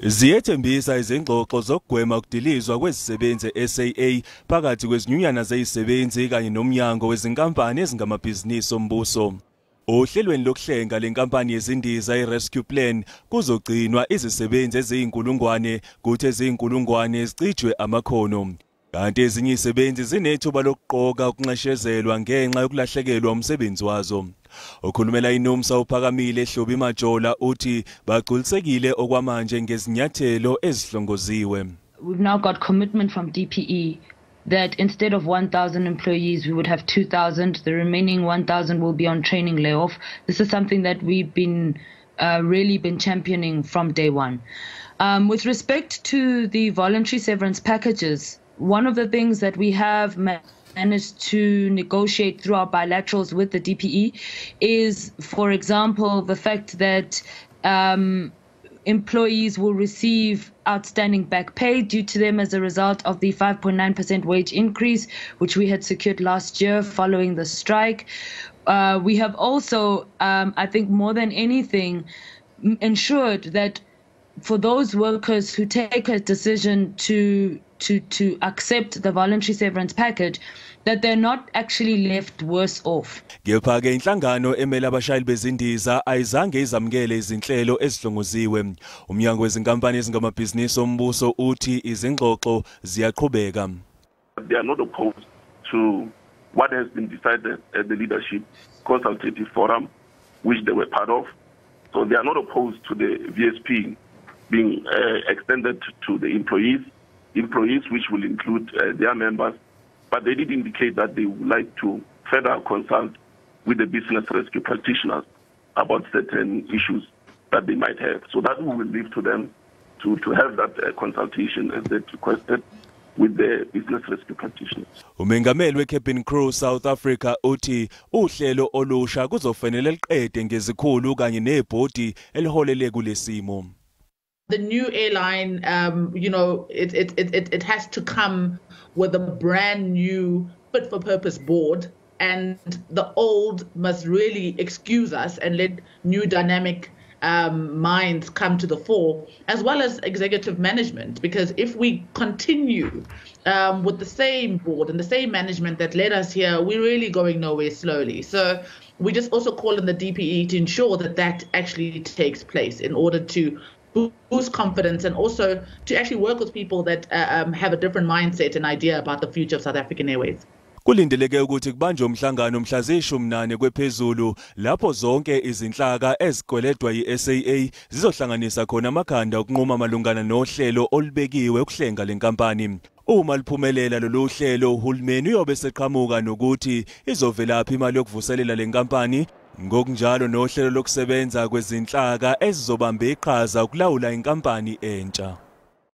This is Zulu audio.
Ziyethembisa izingxoxo zokugwema ukudilizwa kwezisebenzi SAA phakathi kwezinyunyana zezisebenzi kanye nomnyango wezinkampani ezingamabhizinisi ombuso. Ohlelweni lokuhlenga lenkampani yezindiza iRescue Plan kuzogcinwa izisebenzi eziyinkulungwane kuthi eziyinkulungwane zicijwe amakhono. Kanti ezinye izisebenzi zinethuba lokuqoka ukunxeshezelwa ngenxa yokulahlekelwa umsebenzi wazo. Okhulumela iNomsa uPhakamile Hlobi Majola uthi bagculisekile okwamanje ngezinyathelo ezihlongoziwe. We've now got commitment from DPE that instead of 1,000 employees, we would have 2,000. The remaining 1,000 will be on training layoff. This is something that we've been really been championing from day one. With respect to the voluntary severance packages, one of the things that we have managed to negotiate through our bilaterals with the DPE is, for example, the fact that employees will receive outstanding back pay due to them as a result of the 5.9% wage increase, which we had secured last year following the strike. We have also, I think more than anything, ensured that for those workers who take a decision to accept the voluntary severance package, that they're not actually left worse off. Kepha-ke inhlangano emele abashayeli bezindiza ayizange izamukele izinhlelo ezihlongoziwe. Umnyango wezinkampani ezingamabhizinisi ombuso uthi izingxoxo ziyaqhubeka. They are not opposed to what has been decided at the leadership consultative forum, which they were part of. So they are not opposed to the VSP being extended to the employees which will include their members. But they did indicate that they would like to further consult with the business rescue practitioners about certain issues that they might have. So that we will leave to them to have that consultation as they requested with the business rescue practitioners. Umengameli weCabin Crew South Africa uthi uhlelo olusha kuzofanele liqede ngezikhulu kanye nebhodi eliholele kulesimo. The new airline, it has to come with a brand new fit-for-purpose board, and the old must really excuse us and let new dynamic minds come to the fore, as well as executive management. Because if we continue with the same board and the same management that led us here, we're really going nowhere slowly. So we just also call on the DPE to ensure that that actually takes place in order to boost confidence and also to actually work with people that have a different mindset and idea about the future of South African Airways. Kulindeleke ukuthi kubanjwe umhlangano mhla zi-14 kwephezulu lapho zonke izinhlaka ezigweledwa yi-SAA zizohlanganisa khona amakhanda okunquma malungana nohlelo olubekiwe ukuhlenga lenkampani. Uma liphumelela lolu hlelo, uhulumeni uyobe seqhamuka nokuthi izovelaphi imali yokuvuselela lenkampani, ngokunjalo nohlelo lokusebenza kwezinhlaka ezizobamba iqhaza ukulawula inkampani entsha.